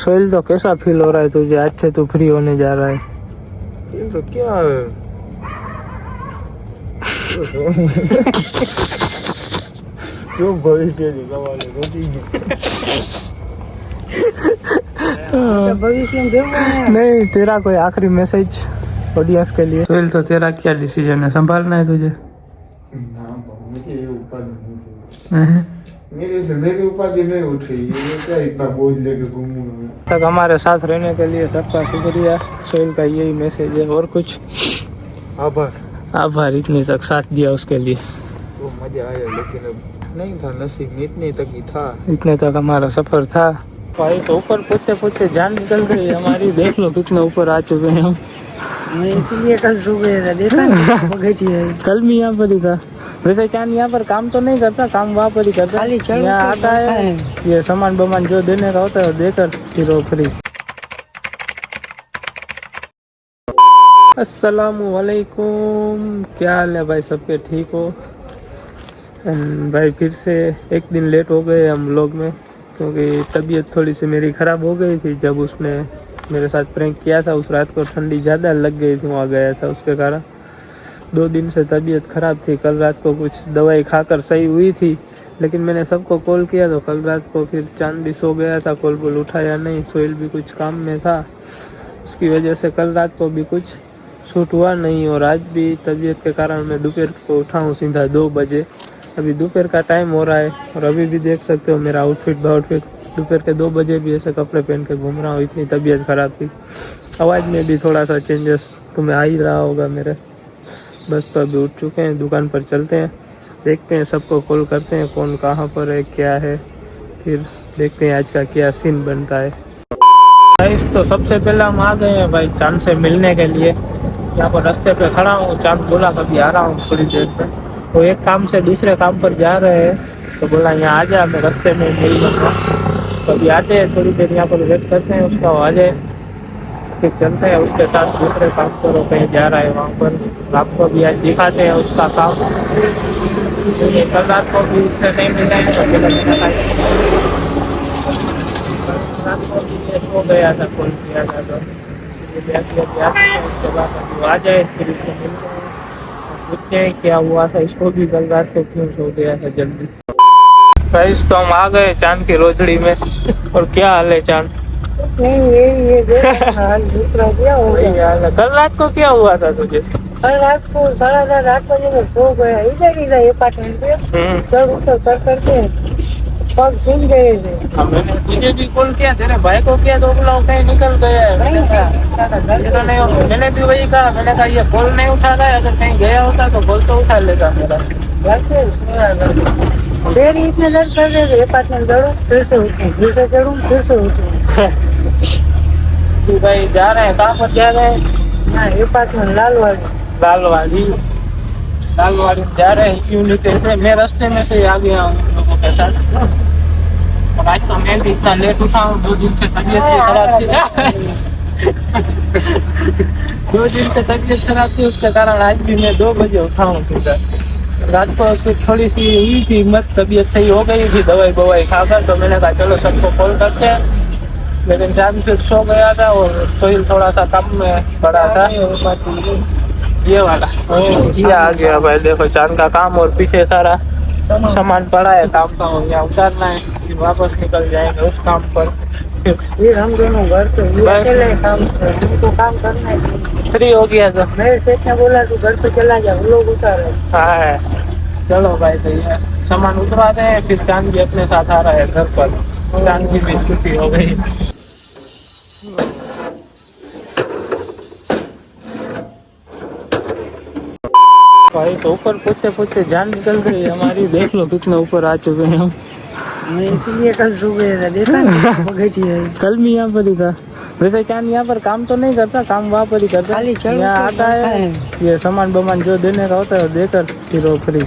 सोहेल तो कैसा फील हो रहा है तुझे? आज से तू फ्री होने जा रहा है। ये तो क्या है? क्यों भविष्य की सवाल भविष्य में नहीं, तेरा कोई आखिरी मैसेज ऑडियंस के लिए? सोहेल तो तेरा क्या डिसीजन है? संभालना है तुझे? मेरी उपाधि नहीं उठी, ये क्या इतना बोझ लेके घूमूं? तक हमारे साथ रहने के लिए सबका शुक्रिया। सोहेल का यही मैसेज है, और कुछ? आभार इतने तक साथ दिया उसके लिए। वो मजा आया, लेकिन अब नहीं था नसीब में, इतने तक ही था। इतने तक हमारा सफर था भाई। तो ऊपर पूछते पूछते जान निकल गई हमारी। देख लो कितने ऊपर आ चुके हैं हम। इसीलिए कल सुबह देखा कल भी यहाँ पर ही था। वैसे चांद यहाँ पर काम तो नहीं करता, काम वहाँ पर ही करता है। यहाँ आता है, ये सामान बमान जो देने का होता है देकर फिर वो फ्री। अस्सलामुअलैकुम, क्या हाल है भाई? सबके ठीक हो? भाई फिर से एक दिन लेट हो गए हम लोग में, क्योंकि तबीयत थोड़ी सी मेरी ख़राब हो गई थी। जब उसने मेरे साथ प्रैंक किया था, उस रात को ठंडी ज़्यादा लग गई थी, वहाँ गया था, उसके कारण 2 दिन से तबीयत ख़राब थी। कल रात को कुछ दवाई खाकर सही हुई थी, लेकिन मैंने सबको कॉल किया तो कल रात को फिर चांद भी सो गया था, कॉल बोल उठाया नहीं। सोहेल भी कुछ काम में था, उसकी वजह से कल रात को भी कुछ शूट हुआ नहीं। और आज भी तबीयत के कारण मैं दोपहर को उठा हूँ सीधा 2 बजे। अभी दोपहर का टाइम हो रहा है और अभी भी देख सकते हो मेरा आउटफिट दोपहर के 2 बजे भी ऐसे कपड़े पहन के घूम रहा हूँ, इतनी तबीयत ख़राब थी। आवाज़ में भी थोड़ा सा चेंजेस तुम्हें आ ही रहा होगा मेरे। बस तो अभी उठ चुके हैं, दुकान पर चलते हैं, देखते हैं, सबको कॉल करते हैं कौन कहाँ पर है, क्या है, फिर देखते हैं आज का क्या सीन बनता है। तो सबसे पहले हम आ गए हैं भाई चांद से मिलने के लिए। यहाँ पर रास्ते पे खड़ा हूँ, चांद बोला कभी आ रहा हूँ थोड़ी देर में। वो एक काम से दूसरे काम पर जा रहे हैं, तो बोला यहाँ आ जा, मैं रास्ते में मिल लूँगा। तो अभी आते हैं, थोड़ी देर यहाँ पर वेट करते हैं उसका आ जाए, फिर चलते हैं उसके साथ दूसरे काम पर। वो कहीं जा रहा है वहाँ पर, आपको भी आज दिखाते हैं उसका काम। कल रात को भी उससे नहीं मिला है, तो रात को भी सो गया था, कॉल किया था, तो उसके बाद अभी आ जाए, फिर इससे मिलते हैं, पूछते हैं क्या हुआ था इसको भी, कल रात को क्यों सो गया था जल्दी। गाइस तो हम आ गए चांद की रोजड़ी में। और क्या हाल है चांद? हाल दूसरा क्या हो गया? कल रात को क्या हुआ था तुझे? कल रात को 7:30 बजे में सो गया, इधर अपार्टमेंट पे चढ़ उतर करके पग सुन गए थे। मैंने तुझे भी कॉल किया, तेरे भाई को किया तो बोला कहीं निकल गया है। नहीं, मैंने भी वही कहा, मैंने कहा ये कॉल नहीं उठा रहा है, अगर कहीं गया होता तो कॉल तो उठा लेता मेरा। फिर इतने देर कर रहे थे, अपार्टमेंट चढ़ूं फिर से उठूं, फिर से चढ़ूं फिर से उठूं। भाई जा रहे हैं, कहाँ पर जा रहे हैं? ना अपार्टमेंट लालवाड़ी जा रहे हैं। क्यों नहीं थे, मैं रास्ते में से आ गया हूँ लोगों के साथ। और आज तो मैं भी इतना लेट उठा हूँ, 2 दिन से तबीयत भी खराब थी। 2 दिन से तबीयत खराब थी, उसके कारण आज भी मैं 2 बजे उठा हूँ सीधा। रात को थोड़ी सी हुई थी हिम्मत, तबीयत सही हो गई थी दवाई बवाई खाकर, तो मैंने कहा चलो सबको कॉल करते हैं। लेकिन चांद फिर सो गया था और सोहेल थोड़ा सा कम में पड़ा था। ये वाला ये आ गया भाई, देखो चांद का काम, और पीछे सारा सामान पड़ा है काम का, हो गया उतारना है, फिर वापस निकल जाएंगे उस काम पर। फिर हम दोनों घर पे अकेले हमको काम करना है। फ्री हो गया तो मेरे सेठ ने बोला तू घर पे चला जा, वो लोग उतारे। हाँ चलो भाई, तो ये सामान उतरा रहे हैं, फिर चांद भी अपने साथ आ रहा है घर पर। चांद की भी छुट्टी हो गई। भाई तो ऊपर पूछते पूछते जान निकल गई हमारी। देख लो कितने ऊपर आ चुके हैं हम। इसीलिए कल सुबह देखा कल भी यहाँ पर ही था। वैसे चांद यहाँ पर काम तो नहीं करता, काम वहाँ पर ही करता है। यहाँ आता है, ये सामान बमान जो देने का होता है देकर फिर वो फ्री।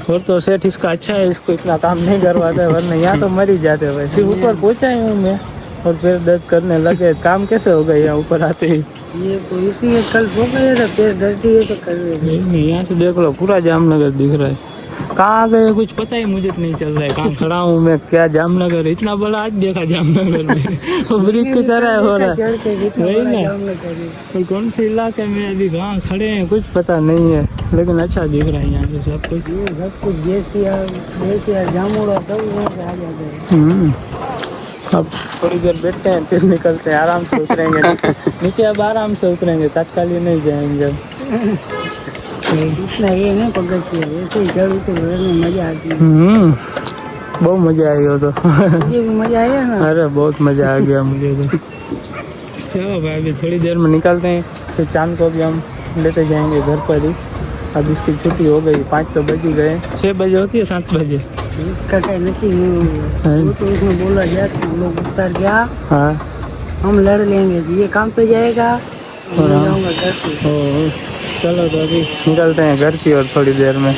और तो सेठ इसका अच्छा है, इसको इतना काम नहीं करवाता है, वरना यहाँ तो मर ही जाते हैं भाई। सिर्फ ऊपर पहुँचा ही हूँ मैं और पैर दर्द करने लगे। काम कैसे हो गए यहाँ ऊपर आते ही? ये तो इसीलिए कल सो गए थे, पैर दर्द ही तो कर रहे नहीं, यहाँ से देख लो पूरा जामनगर दिख रहा है। कहाँ गए कुछ पता ही मुझे तो नहीं चल रहा है, कहाँ खड़ा हूँ मैं, क्या जामनगर इतना बड़ा आज देखा जामनगर में वो ब्रिज की तरह हो रहा है वही ना। तो कौन से इलाके में अभी कहाँ खड़े हैं कुछ पता नहीं है, लेकिन अच्छा दिख रहा है यहाँ से सब कुछ। ये सब कुछ देसी जामुड़ा सब यहाँ से आ जाते हैं। अब थोड़ी देर बैठते हैं फिर निकलते हैं, आराम से उतरेंगे नीचे अब आराम से उतरेंगे, तत्काल नहीं जाएंगे अब। इतना ये नहीं पकड़ती है, ऐसे ही चढ़ उतर में मजा आती है। बहुत मजा आई हो तो मुझे भी मजा आया ना। अरे बहुत मजा आ गया मुझे तो। चलो भाई अभी थोड़ी देर में निकलते हैं, फिर चांद को भी हम लेते जाएंगे घर पर ही। अब इसकी छुट्टी हो गई, 5 तो बज ही गए, 6 बजे होती है 7 बजे इसका कहीं नक्की नहीं हुआ, वो तो उसमें बोला जाए तो लोग उतर गया। हाँ हम लड़ लेंगे, ये काम पे जाएगा और मैं जाऊंगा घर पे। चलो तो अभी निकलते हैं घर की और थोड़ी देर में।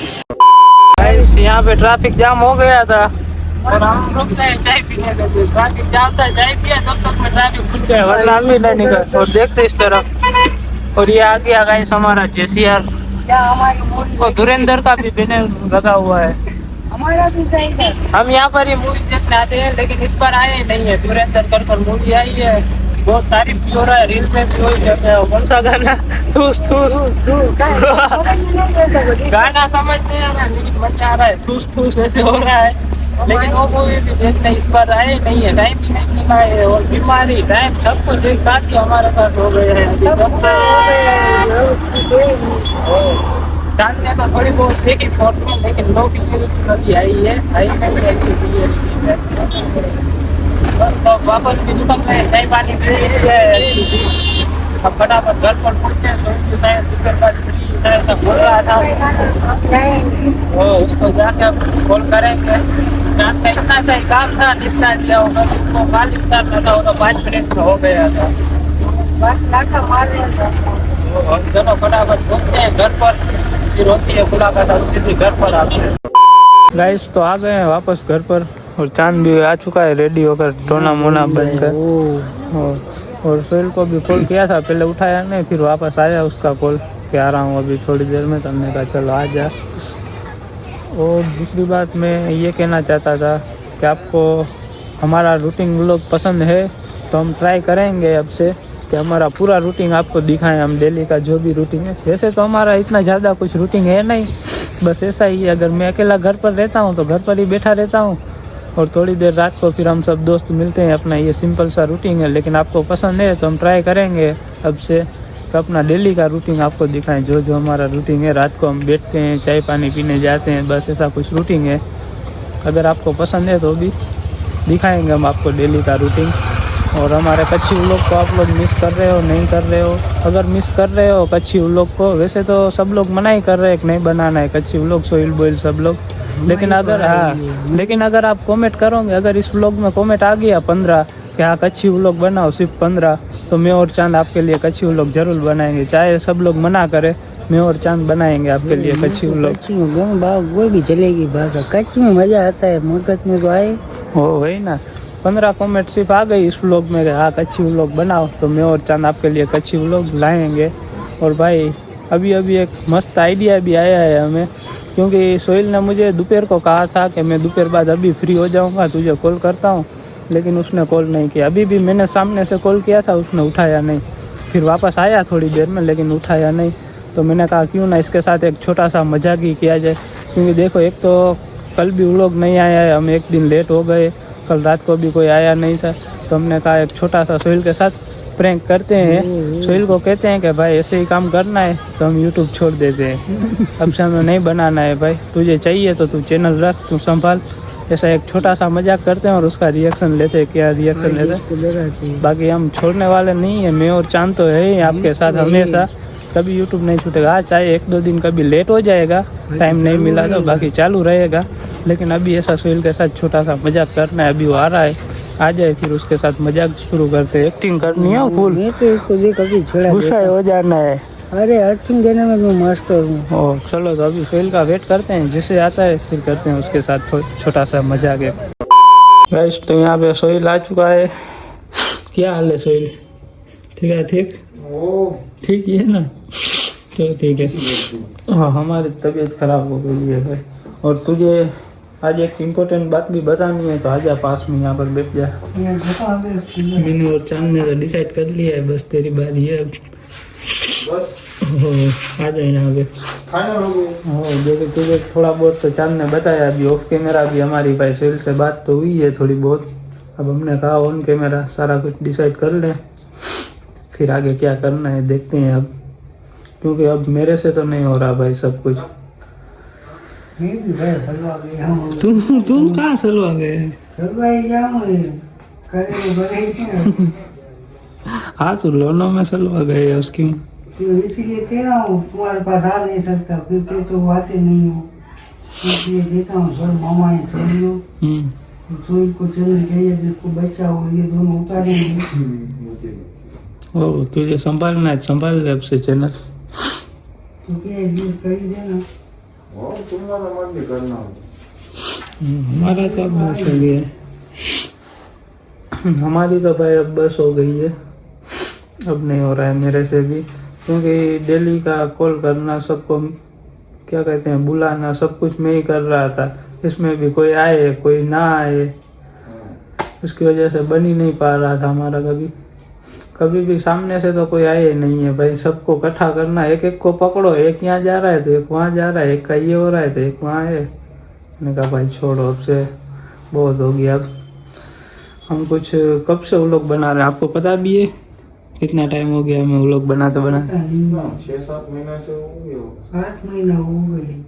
यहाँ पे ट्रैफिक जाम हो गया था और हम रुक गए चाय पीने के लिए। ट्रैफिक जाम था, चाय पिया तब तक में ट्रैफिक खुल गया, वरना अभी नहीं निकल। और देखते इस तरफ, और ये आ गया गाइस हमारा JCR, क्या हमारी और धुरेंद्र का भी बैनर लगा हुआ है। हमारा भी चाहिए। हम यहाँ पर ही मूवी देखने आते हैं, लेकिन इस बार आए नहीं है। धुरेंद्र कर मूवी आई है, बहुत तारीफ भी हो रहा है, रील में भी वही देख रहे हो। कौन सा गाना? ठूस ठूस गाना समझ नहीं आ रहा है, लेकिन मजा आ रहा है, ठूस ठूस ऐसे हो रहा है। लेकिन वो मूवी भी देखने इस बार आए नहीं है, टाइम भी नहीं मिला है, और बीमारी टाइम सब कुछ एक साथ ही हमारे साथ हो गए हैं। जानते तो थोड़ी बहुत देखी फोटो, लेकिन लोग नदी आई है, आई नहीं अच्छी है। बस तो वापस भी निकलते हैं, चाय पानी पी अच्छी सी। अब फटाफट घर पर पहुंचते हैं। तो शायद ऐसा बोल रहा था वो, उसको जाके अब कॉल करेंगे। रात का इतना सही काम था, निपटा दिया होगा, उसको मालिक करना था, वो तो 5 मिनट में हो गया था। और चलो फटाफट पहुंचते हैं घर पर, फिर होती है मुलाकात सीधी घर पर आपसे। गाइस तो आ गए हैं वापस घर पर, और चांद भी आ चुका है रेडी होकर, टोना मोना बनकर। और सोहेल को भी कॉल किया था, पहले उठाया नहीं, फिर वापस आया उसका कॉल कि आ रहा हूँ अभी थोड़ी देर में। तो हमने कहा चलो आ जा। और दूसरी बात मैं ये कहना चाहता था कि आपको हमारा रूटीन व्लॉग पसंद है तो हम ट्राई करेंगे अब से कि हमारा पूरा रूटीन आपको दिखाएं, हम डेली का जो भी रूटीन है। वैसे तो हमारा इतना ज़्यादा कुछ रूटीन है नहीं, बस ऐसा ही है। अगर मैं अकेला घर पर रहता हूँ तो घर पर ही बैठा रहता हूँ, और थोड़ी देर रात को फिर हम सब दोस्त मिलते हैं, अपना ये सिंपल सा रूटीन है। लेकिन आपको पसंद है तो हम ट्राई करेंगे अब से कि अपना डेली का रूटीन आपको दिखाएं, जो जो हमारा रूटीन है। रात को हम बैठते हैं, चाय पानी पीने जाते हैं, बस ऐसा कुछ रूटीन है। अगर आपको पसंद है तो भी दिखाएंगे हम आपको डेली का रूटीन। और हमारे कच्ची व्लॉग को आप लोग मिस कर रहे हो नहीं कर रहे हो, अगर मिस कर रहे हो कच्ची व्लॉग को, वैसे तो सब लोग मना ही कर रहे हैं कि नहीं बनाना है कच्ची व्लॉग, सोहेल बोल सब लोग। लेकिन अगर आप कमेंट करोगे, अगर इस व्लॉग में कमेंट आ गया 15 कि हाँ कच्ची व्लॉग बनाओ, सिर्फ 15, तो मैं और चांद आपके लिए कच्ची व्लॉग जरूर बनाएंगे। चाहे सब लोग मना करे, मैं और चांद बनाएंगे आपके लिए कच्ची व्लॉग। कच्ची में वो भी चलेगी बात, कच्ची में मजा आता है, मुर्गत में तो आए हो वही ना। 15 कमेंट सिर्फ आ गई इस व्लॉग में, हाँ कच्ची व्लॉग बनाओ, तो मैं और चांद आपके लिए कच्ची व्लॉग लाएंगे। और भाई अभी एक मस्त आइडिया भी आया है हमें, क्योंकि सोहेल ने मुझे दोपहर को कहा था कि मैं दोपहर बाद अभी फ्री हो जाऊंगा, तुझे कॉल करता हूँ, लेकिन उसने कॉल नहीं किया। अभी भी मैंने सामने से कॉल किया था, उसने उठाया नहीं, फिर वापस आया थोड़ी देर में, लेकिन उठाया नहीं। तो मैंने कहा क्यों ना इसके साथ एक छोटा सा मजाक ही किया जाए, क्योंकि देखो एक तो कल भी व्लॉग नहीं आया है, हम एक दिन लेट हो गए, कल रात को भी कोई आया नहीं था। तो हमने कहा एक छोटा सा सोहेल के साथ प्रैंक करते हैं। सोहेल को कहते हैं कि भाई ऐसे ही काम करना है, तो हम यूट्यूब छोड़ देते हैं, अब से हमें नहीं बनाना है भाई, तुझे चाहिए तो तू चैनल रख, तू संभाल। ऐसा एक छोटा सा मजाक करते हैं और उसका रिएक्शन लेते हैं, क्या रिएक्शन लेते हैं। बाकी हम छोड़ने वाले नहीं है, मैं और चांद तो है ही आपके साथ हमेशा, कभी यूट्यूब नहीं छूटेगा। चाहे 1-2 दिन कभी लेट हो जाएगा, टाइम नहीं मिला तो बाकी चालू रहेगा। लेकिन अभी ऐसा सोहेल के साथ छोटा सा मजाक करना है, अभी वो आ रहा है, आ जाए फिर उसके साथ मजाक शुरू करते हैं। एक्टिंग करनी है फुल, गुस्सा हो जाना है। अरे एक्टिंग देने में मैं मास्टर हूँ। ओ चलो तो अभी सोहेल का वेट करते हैं, जैसे आता है फिर करते हैं उसके साथ छोटा सा मजाक है। गाइस तो यहाँ पे सोहेल आ चुका है। क्या हाल है सोहेल? ठीक है? ठीक ही है ना? तो ठीक है। हाँ हमारी तबीयत खराब हो गई है भाई, और तुझे आज एक इम्पोर्टेंट बात भी बतानी है, तो आजा पास में यहाँ पर बैठ जा। ये बता दे इसको। मैंने और चांद ने तो डिसाइड कर लिया है, बस तेरी बारी है अब। बस आ जाए यहाँ पे। फाइनल हो गई। हाँ, जो कि तुझे थोड़ा बहुत तो चांद ने बताया, अभी ऑफ कैमरा भी हमारी भाई सोहेल से बात तो हुई है थोड़ी बहुत। अब हमने कहा ऑन कैमरा सारा कुछ डिसाइड कर लें, फिर आगे क्या करना है देखते हैं अब, क्योंकि अब मेरे से तो नहीं हो रहा भाई सब कुछ। मैं भी गया सलवा गया हूँ। तुम कहाँ सलवा गए? सलवा ही गया हूँ करे बड़े क्या। हाँ तो लोनों में सलवा गए उसकी। तो इसीलिए कह रहा हूँ तुम्हारे पास आ नहीं सकता, फिर के तो आते नहीं हो, इसलिए देता हूँ सर मामा है चल लो। सोई को चलनी चाहिए, जिसको बच्चा और ये दोनों उतारेंगे। ओ तुझे संभालना है, संभाल ले अब से चैनल। तो क्या यूज कर ही देना। और तुम्हारा मन भी करना हो। हमारा तो अब बस हो गया है। हमारी तो भाई अब बस हो गई है, अब नहीं हो रहा है मेरे से भी, क्योंकि डेली का कॉल करना, सबको क्या कहते हैं बुलाना, सब कुछ मैं ही कर रहा था। इसमें भी कोई आए कोई ना आए, उसकी वजह से बन ही नहीं पा रहा था हमारा। कभी भी सामने से तो कोई आए नहीं है भाई, सबको इकट्ठा करना, एक एक को पकड़ो, एक यहाँ जा रहा है तो एक वहाँ जा रहा है, एक का ये हो रहा है तो एक वहाँ है। मैंने कहा भाई छोड़ो, अब से बहुत हो गया। अब हम कुछ कब से वो लोग बना रहे हैं, आपको पता भी है कितना टाइम हो गया हमें वो लोग बनाते बनाते? 6-7 महीना से हो गए होगा। 8 महीना हो गए।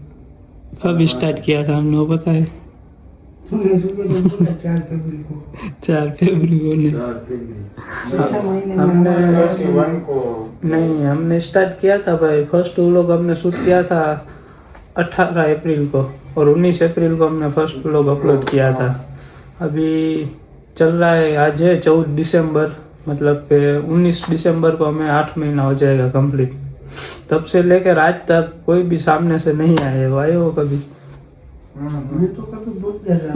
कब स्टार्ट किया था हमने वो पता है? तुमने सुबह तो बोला 4 फरवरी को। 4 फरवरी को नहीं, 4 फरवरी। 6 महीने में हमने हमारा 1 को नहीं, हमने स्टार्ट किया था भाई। फर्स्ट वो लोग हमने शूट किया था 18 अप्रैल को, और 19 अप्रैल को हमने फर्स्ट व्लॉग अपलोड किया था। अभी चल रहा है, आज है 14 दिसंबर, मतलब कि 19 दिसंबर को हमें 8 महीना हो जाएगा कंप्लीट। तब से लेकर आज तक कोई भी सामने से नहीं आए, वो आए हो कभी? मैं तो कभी भूल गया।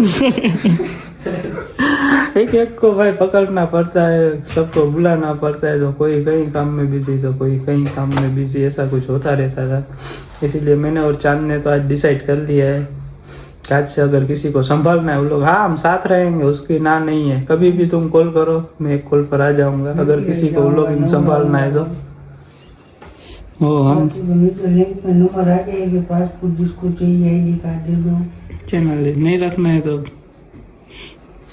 एक एक को भाई पकड़ना पड़ता है, सबको बुलाना पड़ता है, तो कोई कहीं काम में बिजी तो कोई कहीं काम में बिजी, ऐसा कुछ होता रहता था। इसीलिए मैंने और चांद ने तो आज डिसाइड कर लिया है कि आज से अगर किसी को संभालना है वो लोग, हाँ हम साथ रहेंगे, उसकी ना नहीं है। कभी भी तुम कॉल करो, मैं एक कॉल पर आ जाऊंगा, अगर किसी को वो लोग संभालना है तो। ओ हम तो लिंक में नंबर आ जाएगा, पासपोर्ट जिसको चाहिए आईडी कार्ड दे दो। चैनल नहीं रखना है तो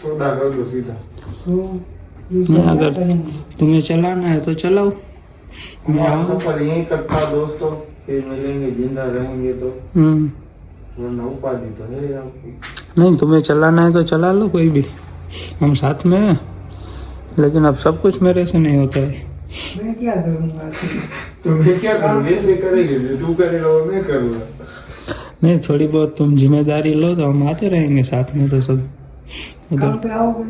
सौदा कर दो सीधा। तो अगर तुम्हें चलाना है तो चलाओ। मैं हमारा आऊँ। सफर यहीं तक था दोस्तों, फिर मिलेंगे जिंदा रहेंगे तो, वरना उपाधि तो है आपकी। नहीं, तुम्हें चलाना है तो चला लो, कोई भी, हम साथ में हैं। लेकिन अब सब कुछ मेरे से नहीं होता है। मैं क्या करूँगा? तुम्हें क्या करूँ, ऐसे करेंगे जो तू करेगा वो मैं करूँगा। नहीं, थोड़ी बहुत तुम जिम्मेदारी लो तो हम आते रहेंगे साथ में, तो सब काम पे आओगे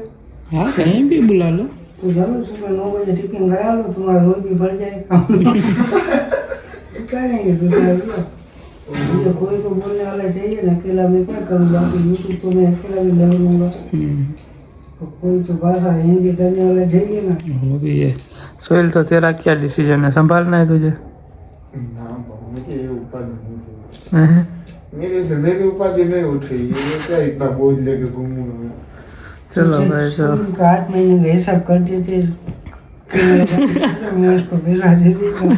हाँ कहीं भी बुला लो। तो चलो सुबह 9 बजे टिफिन करा लो, तुम्हारा रोज भी बढ़ जाएगा। करेंगे दूसरा क्या? मुझे कोई तो बोलने वाला चाहिए ना, अकेला मैं क्या करूँगा? यूट्यूब तो मैं अकेला भी लग लूँगा, तो कोई तो भाषा हिंदी करने वाला चाहिए ना। वो भी है। सोहेल, तो तेरा क्या डिसीजन है, संभालना है तुझे? मुझे उपाधि नहीं, मेरे से मेरी उपाधि नहीं उठ रही है, ये क्या इतना बोझ लेके घूमूंगा मैं। चलो भाई, तो 8 महीने का हिसाब कर देते तो मैं उसको पैसा दे देता हूँ।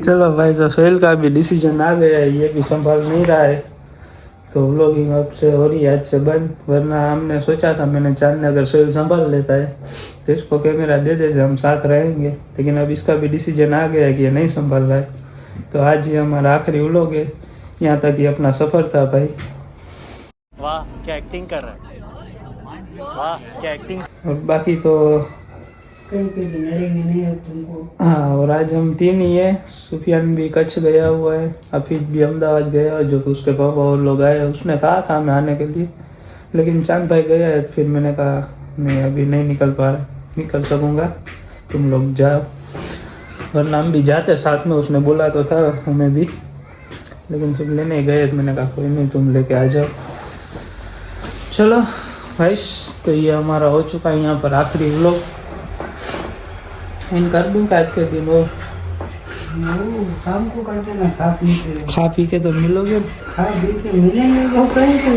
चलो भाई, तो सोहेल का भी डिसीजन आ गया है, ये भी संभाल नहीं रहा है, तो व्लॉगिंग अब से हो रही है आज से बंद। वरना हमने सोचा था, मैंने चांद ने अगर सोहेल संभाल लेता है तो इसको कैमरा दे देते, हम साथ रहेंगे। लेकिन अब इसका भी डिसीजन आ गया है कि ये नहीं संभाल रहा है, तो आज ही हमारा आखिरी व्लॉग है। यहाँ तक ही अपना सफ़र था भाई। वाह क्या एक्टिंग कर रहा है, वाह क्या एक्टिंग। और बाकी तो कहीं पे भी लड़ेंगे नहीं अब तुमको। हाँ, और आज हम 3 ही है। सुफियान भी कच्छ गया हुआ है, हफीज भी अहमदाबाद गया, जो कि उसके पापा और लोग आए। उसने कहा था हमें आने के लिए, लेकिन चांद भाई गया है। फिर मैंने कहा मैं अभी नहीं निकल सकूँगा, तुम लोग जाओ, वरना हम भी जाते साथ में। उसने बोला तो था हमें भी, लेकिन फिर लेने गए तो मैंने कहा कोई नहीं, तुम लेके आ जाओ। चलो भाई, तो ये हमारा हो चुका है यहाँ पर आखिरी व्लॉग। इन कर दूँ आज के दिन वो वो शाम को करते ना खा पी के। खा पी के तो मिलोगे। खा पी के मिलेंगे वो कहीं तो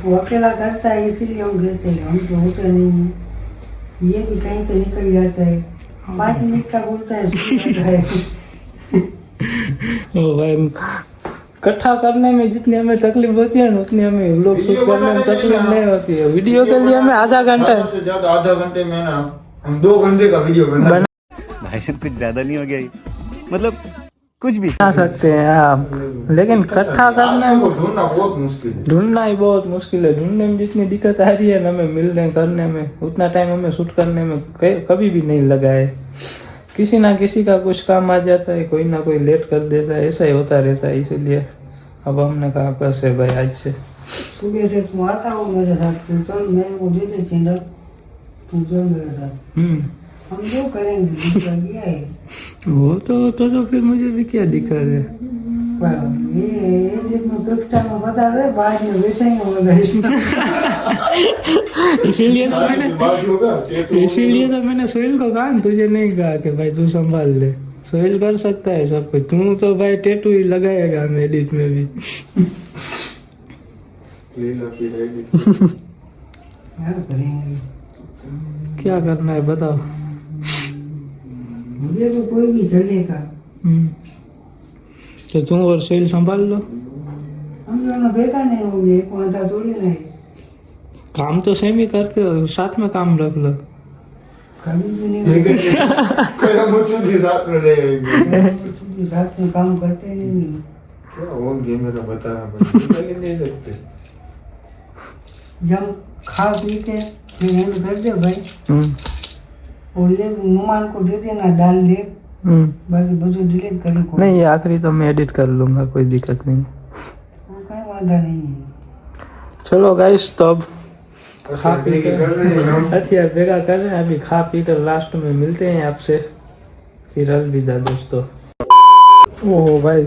वो अकेला करता है इसीलिए हम देते हैं, हम तो होते नहीं है। ये भी कहीं पे निकल जाता है, 5 मिनट का बोलता है, ओ भाई, इकट्ठा करने में जितनी हमें तकलीफ होती है ना उतनी हमें लोग शूट करने में तकलीफ नहीं होती है। वीडियो के लिए हमें आधा घंटा से ज्यादा आधा घंटे में ना हम 2 घंटे का वीडियो बना भाई साहब कुछ ज्यादा नहीं हो गया ये? मतलब कुछ भी बना सकते हैं आप, लेकिन इकट्ठा करना को ढूंढना बहुत मुश्किल है। ढूंढना ही बहुत मुश्किल है। ढूंढने में जितनी दिक्कत आ रही है ना हमें मिलने करने में, उतना टाइम हमें शूट करने में कभी भी नहीं लगा है। किसी ना किसी का कुछ काम आ जाता है, कोई ना कोई लेट कर देता है, ऐसा ही होता रहता है। इसीलिए अब हमने कहा बस है भाई, आज से सुबह से तू आता हो मेरे साथ, तू चल मैं वो दे दे चैनल, तू चल मेरे साथ, हम जो करेंगे गया है वो तो फिर मुझे भी क्या दिक्कत है। ये में कक्षा में बता दे, बाद में बेचेंगे वो इसीलिए तो मैंने सोहेल को कहा, तुझे नहीं कहा कि भाई तू संभाल ले। सोहेल कर सकता है सब कुछ, तू तो भाई टैटू ही लगाएगा हम एडिट में भी। क्या करना है बताओ। मुझे तो कोई भी चलेगा। तो तुम और सोहेल संभाल लो। हम दोनों बेटा नहीं होंगे, एक माता थोड़ी नहीं। काम तो सेम ही करते हो, साथ में काम रख लो। कभी भी नहीं साथ में रहेंगे, साथ में काम करते नहीं। क्या होंगे मेरा बताना नहीं सकते। जब खा पी के फिर एंड कर दे भाई, और ये मेहमान को दे देना, डाल दे, बाकी બધું डिलीट कर दे। नहीं, ये आखिरी तो मैं एडिट कर लूंगा, कोई दिक्कत नहीं। कोई वादा नहीं है। चलो गाइस, तो अब खा पी के कर रहे हैं हम। अच्छा बेगा कर रहे हैं, अभी खा पी कर लास्ट में मिलते हैं आपसे, फिर अलविदा दोस्तों। ओह भाई,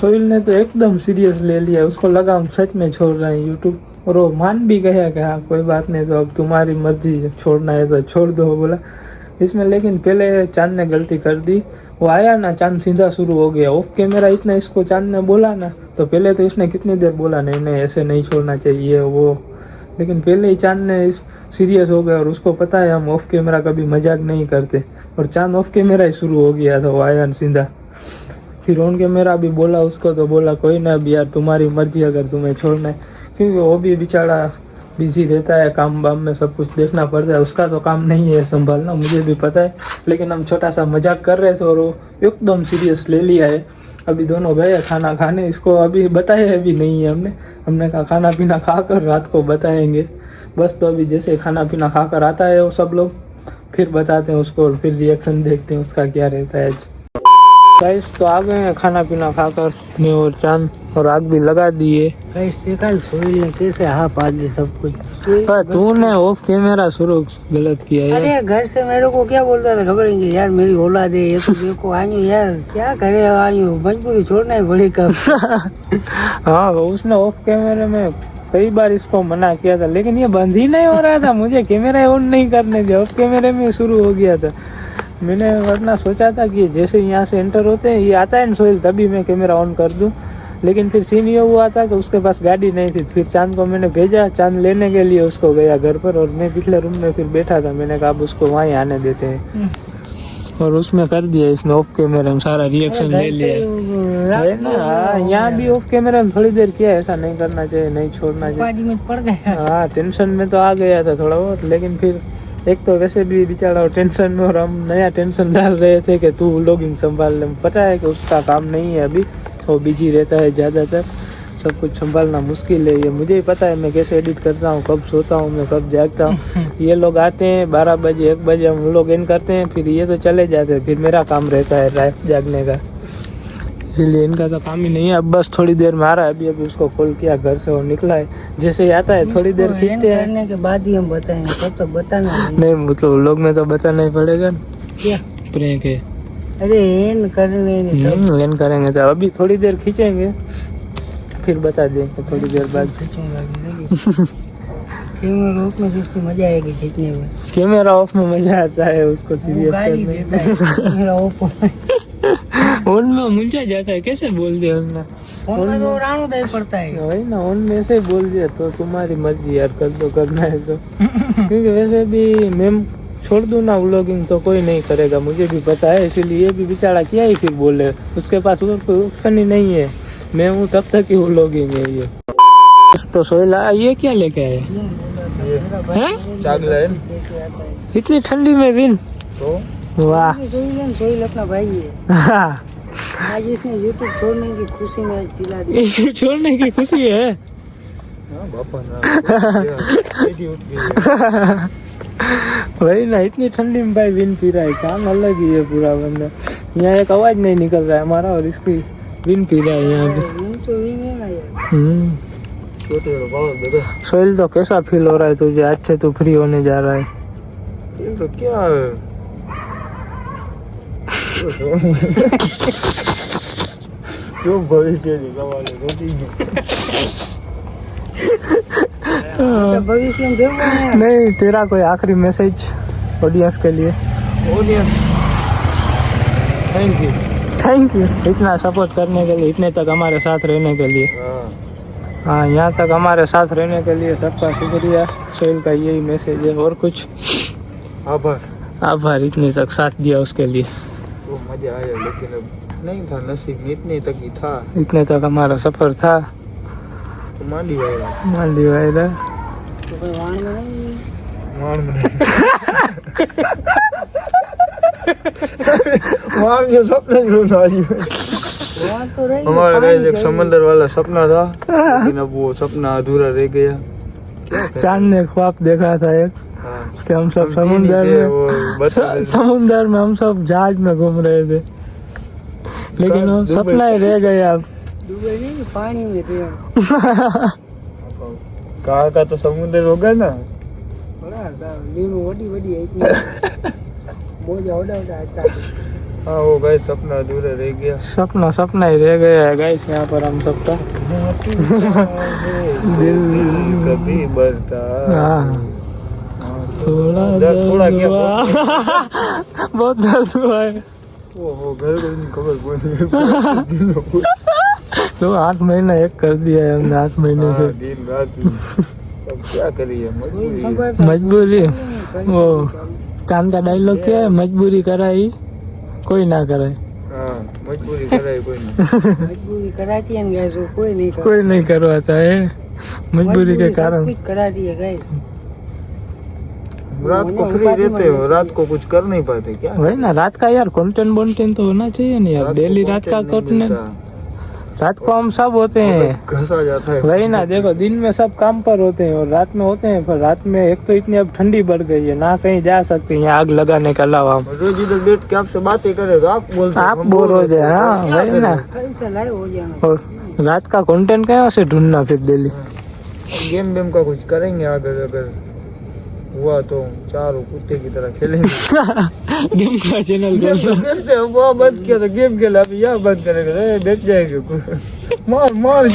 सोहेल ने तो एकदम सीरियस ले लिया, उसको लगा हम सच में छोड़ रहे हैं यूट्यूब, और वो मान भी गया कि हाँ कोई बात नहीं, तो अब तुम्हारी मर्जी, छोड़ना है तो छोड़ दो बोला इसमें। लेकिन पहले चांद ने गलती कर दी, वो आया ना, चांद सीधा शुरू हो गया ऑफ कैमरा। इतना इसको चांद ने बोला ना, तो पहले तो इसने कितनी देर बोला नहीं नहीं ऐसे नहीं छोड़ना चाहिए वो, लेकिन पहले ही चांद ने सीरियस हो गया, और उसको पता है हम ऑफ कैमरा कभी मजाक नहीं करते, और चांद ऑफ कैमरा ही शुरू हो गया था। वो आया ना सीधा, फिर ऑन कैमरा भी बोला उसको, तो बोला कोई ना अब यार तुम्हारी मर्जी, अगर तुम्हें छोड़ना है, क्योंकि वो भी बेचारा बिजी रहता है, काम वाम में सब कुछ देखना पड़ता है, उसका तो काम नहीं है संभालना, मुझे भी पता है। लेकिन हम छोटा सा मजाक कर रहे थे और वो एकदम सीरियस ले लिया है। अभी दोनों गए खाना खाने, इसको अभी बताया अभी नहीं है हमने कहा खाना पीना खाकर रात को बताएंगे बस। तो अभी जैसे खाना पीना खाकर आता है वो सब लोग, फिर बताते हैं उसको, और फिर रिएक्शन देखते हैं उसका क्या रहता है। गाइस तो आ गए हैं खाना पीना खाकर, मैं और चांद, और आग भी लगा दिए। देखा सोहेल ने कैसे हाँ पा दी सब कुछ। पर तूने ऑफ कैमरा शुरू गलत किया यार। अरे घर से मेरे को क्या बोलता था खबर नहीं यार, मेरी औलाद है ये तो देखो आयु यार, क्या करे आयु, मजबूरी छोड़ना ही बड़ी कब। हाँ उसने ऑफ कैमरे में कई बार इसको मना किया था, लेकिन ये बंद ही नहीं हो रहा था, मुझे कैमरा ऑन नहीं करने दिया, ऑफ कैमरे में शुरू हो गया था। मैंने वरना सोचा था कि जैसे यहाँ से एंटर होते हैं ये आता है ना सोहेल, तभी मैं कैमरा ऑन कर दूं, लेकिन फिर सीन ये हुआ था कि उसके पास गाड़ी नहीं थी। फिर चांद को मैंने भेजा, चांद लेने के लिए उसको गया घर पर, और मैं पिछले रूम में फिर बैठा था। मैंने कहा अब उसको वहीं आने देते हैं, और उसमें कर दिया इसने ऑफ कैमरा में सारा रिएक्शन ले लिया है ना। यहाँ भी ऑफ कैमरा में थोड़ी देर किया, ऐसा नहीं करना चाहिए, नहीं छोड़ना चाहिए। हाँ टेंशन में तो आ गया था थोड़ा बहुत, लेकिन फिर एक तो वैसे भी बेचारा टेंशन में, और हम नया टेंशन डाल रहे थे कि तू व्लॉगिंग संभाल ले। पता है कि उसका काम नहीं है अभी, वो बिजी रहता है ज़्यादातर, सब कुछ संभालना मुश्किल है। ये मुझे ही पता है मैं कैसे एडिट करता हूँ, कब सोता हूँ मैं, कब जागता हूँ। ये लोग आते हैं 12 बजे 1 बजे, हम लोग इन करते हैं, फिर ये तो चले जाते हैं, फिर मेरा काम रहता है रात जागने का, इसलिए इनका तो काम ही नहीं है। अब बस थोड़ी देर में आ रहा है, अभी अभी उसको कॉल किया, घर से वो निकला है, जैसे ही आता है थोड़ी देर खींचते हैं, करने के बाद ही हम बताएंगे, तब तो बताना नहीं मतलब लोग में तो बताना ही पड़ेगा। क्या प्रैंक है? अरे एन करेंगे तो अभी थोड़ी देर खींचेंगे, फिर बता देंगे थोड़ी देर बाद। कैमरा ऑफ में जिसको मजा आएगी खींचने में, कैमरा ऑफ में मजा आता है उसको वो सीरियस गाली करने देता है कैमरा ऑफ में। ऑन में मुंजा जाता है, कैसे बोल दिया हमने? फोन में तो राणो दे पड़ता है। वही ना, ऑन में से बोल दिया तो तुम्हारी मर्जी यार, कर दो करना है तो। क्योंकि वैसे भी मैं छोड़ दूं ना व्लॉगिंग तो कोई नहीं करेगा, मुझे भी पता है, इसीलिए भी बेचारा क्या ही फिर बोले, उसके पास कोई ऑप्शन ही नहीं है, मैं हूँ तब तक ही व्लॉगिंग है ये। तो सोहेला ये क्या लेके आए हैं? चागलेन इतनी ठंडी में भी? तो वाह। सोहेल अपना भाई है। हाँ। आज इसने यूट्यूब छोड़ने की खुशी में पिला दी। इसको छोड़ने की खुशी है। बापा ना बेटी उठ गई। वही ना, इतनी ठंडी में भाई विन पी रहा है, काम अलग ही है पूरा बंदा। यहाँ एक आवाज नहीं निकल रहा है हमारा और इसकी विन पी रहा है यहाँ पे। सोहेल तो कैसा फील हो रहा है तुझे? आज से तू फ्री होने जा रहा है। ये तो क्या है? क्यों भविष्य वाले रोटी भविष्य में देखो ना। नहीं, तेरा कोई आखिरी मैसेज ऑडियंस के लिए? Audience thank you. Thank you इतना सपोर्ट करने के लिए, इतने तक हमारे साथ रहने के लिए। हाँ, यहाँ तक हमारे साथ रहने के लिए सबका शुक्रिया। सोहेल का यही मैसेज है, और कुछ? आभार इतने तक साथ दिया उसके लिए। तो मजा आया, लेकिन अब नहीं था नसीब में, इतने तक ही था। इतने तक हमारा सफर था। तो मांडी वाला तो कोई वाण में नहीं। वहाँ के सपने ढूंढ रही है। वाण तो रही। हमारा गाइस एक समंदर वाला सपना था, लेकिन अब वो सपना अधूरा रह गया। क्या करें? चांद ने ख्वाब देखा था एक, हाँ। कि हम सब हम समुंदर थे, वो में बता रहे थे। समुंदर में हम सब जहाज में घूम रहे थे, लेकिन वो दुबई। सपना ही रह गया अब। डूबे नहीं, पानी में थे हम। कहाँ का तो समुंदर होगा ना। बड़ा था, नींबू बड़ी है इतनी। मोजा उड़ा आता है। हाँ, वो गाइस सपना अधूरा रह गया। सपना ही रह गया है गाइस यहाँ पर हम सबका। दिल कभी बढ़ता। हाँ, थोड़ा थोड़ा दर्द क्या हुआ। बहुत दर्द हुआ है। वो घर को नहीं खबर कोई नहीं। तो 8 महीना एक कर दिया है हमने, 8 महीने से। दिन रात अब क्या करिए, मजबूरी। वो चांद का डायलॉग क्या है? मजबूरी कराई कोई ना कराए। हाँ, मजबूरी कराए कोई नहीं। मजबूरी कराती है गैस, वो कोई नहीं करता। कोई नहीं करवाता है मजबूरी के सब कारण। कुछ कराती है गैस। रात को फ्री रहते हो, रात को कुछ कर नहीं पाते क्या? वही ना, रात का यार कंटेंट तो होना चाहिए ना यार, डेली रात का कंटेंट। रात को हम सब होते हैं, घसा जाता है। वही ना, देखो दिन में सब काम पर होते हैं और रात में होते हैं, पर रात में एक तो इतनी अब ठंडी बढ़ गई है ना, कहीं जा सकते हैं आग लगाने के अलावा। हम रोज इधर बैठ के आपसे बातें करे तो आप बोलते आप बोर हो जाए। हाँ वही ना, कहीं से लाइव हो जाना। और रात का कंटेंट कहाँ से ढूंढना फिर डेली? गेम वेम का कुछ करेंगे अगर हुआ तो, चारों कुत्ते की तरह खेलेंगे। गेम का चैनल खेलते हैं, वो बंद किया तो गेम खेला, अभी यहाँ बंद करेंगे तो बैठ जाएंगे। मार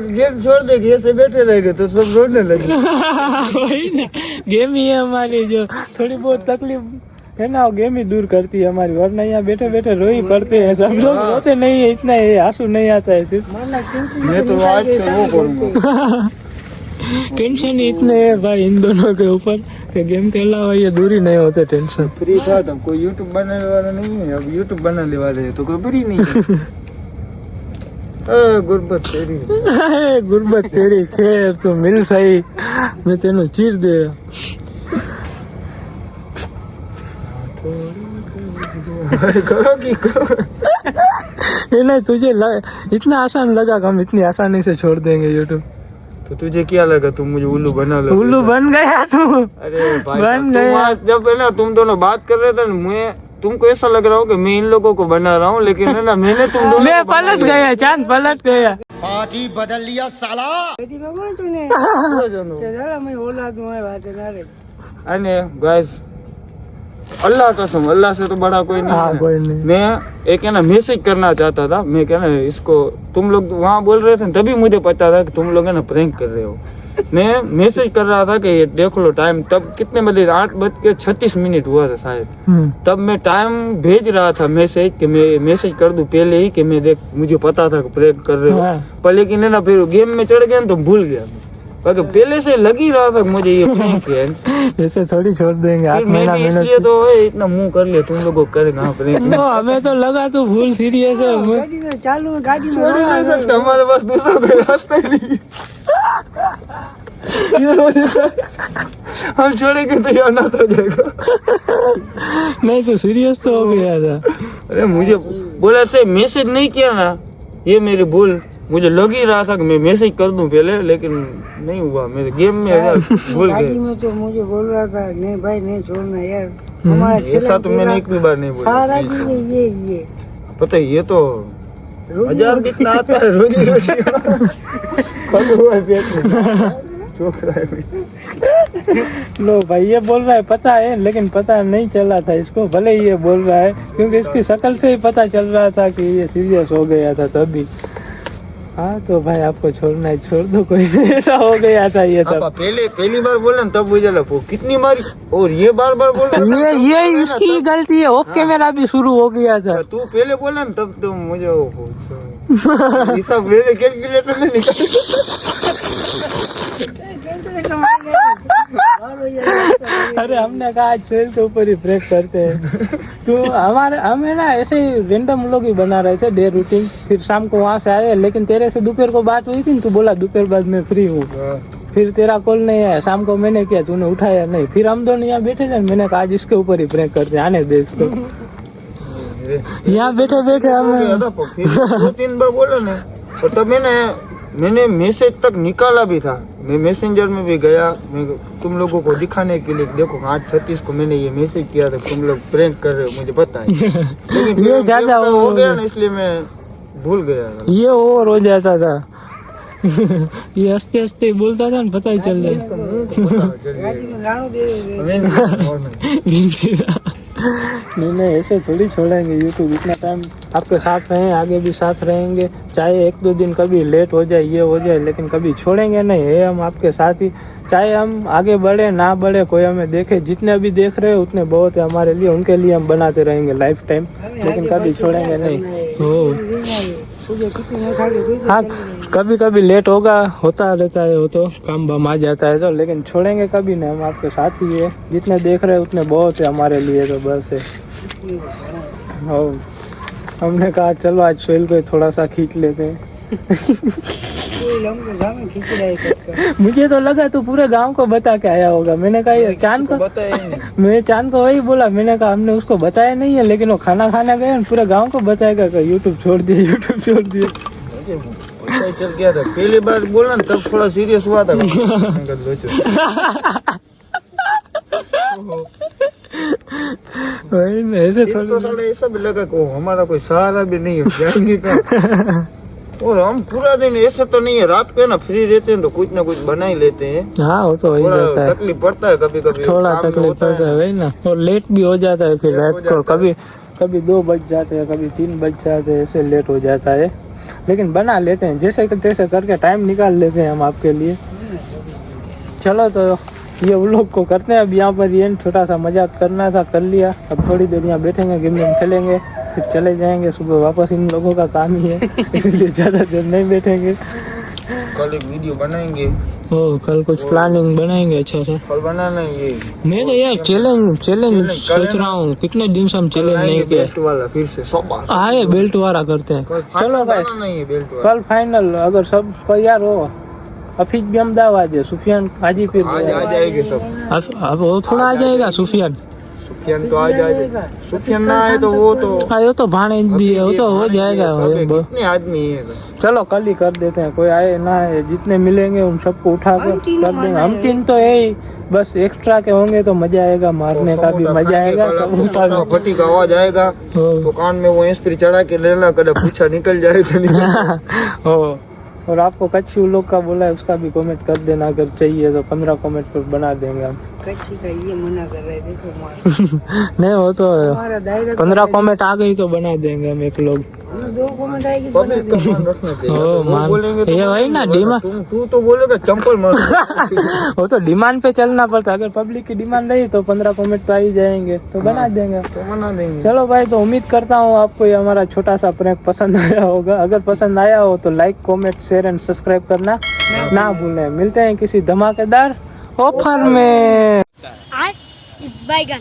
गेम छोड़ देंगे, ऐसे बैठे रहेंगे तो सब रोने लगे। वही ना, गेम ही है हमारी जो थोड़ी बहुत तकलीफ है ना, वो गेम ही दूर करती है हमारी, वरना यहाँ बैठे बैठे रो ही पड़ते हैं सब लोग। रोते नहीं है, इतना आंसू नहीं आता है सिर्फ। मैं तो आज से वो करूँगा। टेंशन ही इतने है भाई इन दोनों के ऊपर कि गेम के अलावा ये दूर ही नहीं होते टेंशन। फ्री था तब कोई यूट्यूब बनाने वाला नहीं है, अब यूट्यूब बनाने वाले हैं तो कोई फ्री नहीं है। गुरबत तेरी गुरबत तेरी खैर तू मिल सही, मैं तेनू चीर दे। करो की करो। ये नहीं, तुझे इतना आसान लगा कि हम इतनी आसानी से छोड़ देंगे यूट्यूब? तो तुझे क्या लगा, तुम मुझे उल्लू बना लो? उल्लू बन गया तू। अरे भाई बन साहब, गया। जब है ना तुम दोनों बात कर रहे थे ना, मैं तुमको ऐसा लग रहा हूँ कि मैं इन लोगों को बना रहा हूँ, लेकिन है ना मैंने तुम दोनों मैं को बना पलट लिया। गया, चांद पलट गया। बेटी में बोल तूने पूरा जनो। चला मैं बोला तुम्हारी बात ना रे। અને ગાઈસ अल्लाह कसम, अल्लाह से तो बड़ा कोई नहीं हाँ है। कोई नहीं। मैं एक है ना मैसेज करना चाहता था, मैं क्या ना इसको, तुम लोग वहाँ बोल रहे थे तभी मुझे पता था कि तुम लोग है ना प्रैंक कर रहे हो। मैं मैसेज कर रहा था कि ये देख लो टाइम, तब कितने बजे, 8:36 हुआ था शायद। तब मैं टाइम भेज रहा था मैसेज कि मैं मैसेज कर दूं पहले ही कि मैं देख, मुझे पता था कि प्रैंक कर रहे हो। हाँ। पर लेकिन है ना फिर गेम में चढ़ गया ना तो भूल गया, बाकी पहले से लग ही रहा था कि मुझे ये प्रैंक है। ऐसे थोड़ी छोड़ देंगे, 8 फिर मैं महीना भी मेहनत इसलिए तो इतना मुंह कर लिया, तुम लोगों को करेगा प्रैंक। तो हमें तो लगा तू भूल सीरियस है। गाड़ी में चालू है, गाड़ी में छोड़ नहीं सकते, हमारे पास दूसरा कोई रास्ता ही नहीं। ये वजह से हम छोड़ेंगे तो ये अनाथ हो जाएगा। नहीं तो सीरियस तो हो गया था। अरे मुझे बोला से मैसेज नहीं किया ना, ये मेरी भूल। मुझे लग ही रहा था कि मैं मैसेज कर दूं पहले, लेकिन नहीं हुआ, मेरे गेम में भूल गाड़ी गए। में तो मुझे बोल रहा था नहीं भाई नहीं छोड़ना यार, हमारा ऐसा तो मैंने एक भी बार नहीं बोला। सारा दिन ये पता है, ये तो हजार कितना आता है रोजी रोटी खत्म हुआ है पेट में। छोकरा है भाई। लो भाई ये बोल रहा है पता है, लेकिन पता नहीं चला था इसको, भले ही ये बोल रहा है क्योंकि इसकी शक्ल से ही पता चल रहा था कि ये सीरियस हो गया था तभी। हाँ तो भाई आपको छोड़ना है छोड़ दो, कोई नहीं, ऐसा हो गया था ये तब। पहली बार बोला ना तब मुझे लगा कितनी मारी, और ये बार बोल रहा ये इसकी गलती है, ऑफ कैमरा भी शुरू हो गया था। तू पहले बोला ना तब तो मुझे ये सब मेरे कैलकुलेटर में निकल। अरे हमने कहा आज सेल के ऊपर ही ब्रेक करते हैं। तो हमें ना ऐसे ही रेंडम लोग ही बना रहे थे डे रूटीन, फिर शाम को वहाँ से आए, लेकिन तेरे से दोपहर को बात हुई थी, तू बोला दोपहर बाद मैं फ्री हूँ। फिर तेरा कॉल नहीं आया, शाम को मैंने किया, तूने उठाया नहीं, फिर हम दोनों यहाँ बैठे थे, मैंने कहा आज इसके ऊपर ही ब्रेक करते, आने दे इसको। यहाँ बैठे बैठे हमें 2-3 बार बोला ना, तो तब मैंने मैसेज तक निकाला भी था, मैं मैसेंजर में भी गया, मैं तुम लोगों को दिखाने के लिए, देखो 8:36 को मैंने ये मैसेज किया था, तुम लोग प्रैंक कर रहे हो, मुझे पता है। लेकिन ये ज्यादा हो गया ना, इसलिए मैं भूल गया। ये ओवर हो जाता था। ये हंसते हंसते बोलता था ना, पता ही चल जाए। नहीं ऐसे थोड़ी छोड़ेंगे यूट्यूब, इतना टाइम आपके साथ रहे, आगे भी साथ रहेंगे, चाहे 1-2 दिन कभी लेट हो जाए, ये हो जाए, लेकिन कभी छोड़ेंगे नहीं, है हम आपके साथ ही। चाहे हम आगे बढ़े ना बढ़े, कोई हमें देखे, जितने अभी देख रहे हैं उतने बहुत है हमारे लिए, उनके लिए हम बनाते रहेंगे लाइफ टाइम, लेकिन कभी छोड़ेंगे नहीं। हाँ कभी कभी लेट होता रहता है, वो तो काम बम आ जाता है तो, लेकिन छोड़ेंगे कभी नहीं, हम आपके साथ ही है, जितने देख रहे हैं उतने बहुत है हमारे लिए, तो बस है। और हमने कहा चलो आज सोहेल को थोड़ा सा खींच लेते हैं। मुझे तो लगा तू पूरे गांव को बता के आया होगा, मैंने कहा ये चांद को बताया नहीं, मैं चांद को वही बोला, मैंने कहा हमने उसको बताया नहीं है, लेकिन वो खाना खाने गए पूरे गांव को बताएगा कि यूट्यूब छोड़ दिए। चल गया था, पहली बार बोला ना तब थोड़ा सीरियस हुआ था। तो साला ऐसा भी लगा कि हमारा कोई सहारा भी नहीं है जाएंगे का। और हम पूरा दिन ऐसा तो नहीं है, रात को ना फ्री रहते हैं तो कुछ ना कुछ बना ही लेते हैं। हाँ वो तो वही रहता है, तकलीफ पड़ता है कभी कभी, थोड़ा तकलीफ पड़ता है वही ना, और लेट भी हो जाता है फिर रात को, कभी 2 बज जाते हैं, कभी 3 बज जाते हैं, ऐसे लेट हो जाता है, लेकिन बना लेते हैं, जैसे तैसे करके टाइम निकाल लेते हैं हम आपके लिए। चलो तो ये उन लोग को करते हैं अब यहाँ पर, ये छोटा सा मजाक करना था, कर लिया। अब थोड़ी देर यहाँ बैठेंगे, गेम खेलेंगे, फिर चले जाएंगे, सुबह वापस इन लोगों का काम ही है, इसलिए ज़्यादा देर नहीं बैठेंगे। कल एक वीडियो बनाएंगे, कल कुछ प्लानिंग बनाएंगे अच्छा सा। कल बनाना है ये, मैं तो यार चैलेंज सोच रहा हूँ, कितने दिन से हम चैलेंज नहीं किया। बेल्ट वाला फिर से आए बेल्ट वाला करते हैं। चलो भाई कल फाइनल, अगर सब तैयार हो, हफीज भी अहमदाबाद है, सुफियान हाजीपुर आ जाएंगे सब। अब वो थोड़ा आ जाएगा, सुफियान तो आ जाएगा, सुफियान ना आए तो वो तो भाणे भी है, वो तो हो जाएगा। कितने आदमी है, चलो कल ही कर देते हैं, कोई आए ना आए, जितने मिलेंगे उन सबको उठा कर देंगे। हम 3 तो है ही, बस एक्स्ट्रा के होंगे तो मजा आएगा, मारने का भी मजा आएगा, फटी का आवाज आएगा तो कान में वो स्प्रे चढ़ा के लेना, कदा पूछा निकल जाए तो नहीं। और आपको कच्ची व्लॉग का बोला है उसका भी कमेंट कर देना, अगर चाहिए तो 15 कमेंट पर बना देंगे हम। कच्ची का ये मना कर रहे देखो हमारा नहीं वो तो हमारा दायरा 15 कमेंट आ गई तो बना देंगे हम एक लोग। 2 कमेंट आएगी तो बना पब्लिक का देंगे। मान रखना चाहिए। ओ, वो मान- बोलेंगे तो ये वही ना, बोलेंगे, डिमांड- तू तो बोलेगा चंपल मार। वो तो डिमांड पे चलना पड़ता है, अगर पब्लिक की डिमांड रही तो 15 कमेंट तो आ ही जाएंगे, तो बना देंगे। तो मना देंगे। चलो भाई, तो उम्मीद करता हूँ आपको ये हमारा छोटा सा प्रैंक पसंद आया होगा। अगर पसंद आया हो तो like, comment, share and subscribe करना ना भूलें। मिलते हैं किसी धमाकेदार ऑफर में। बैगन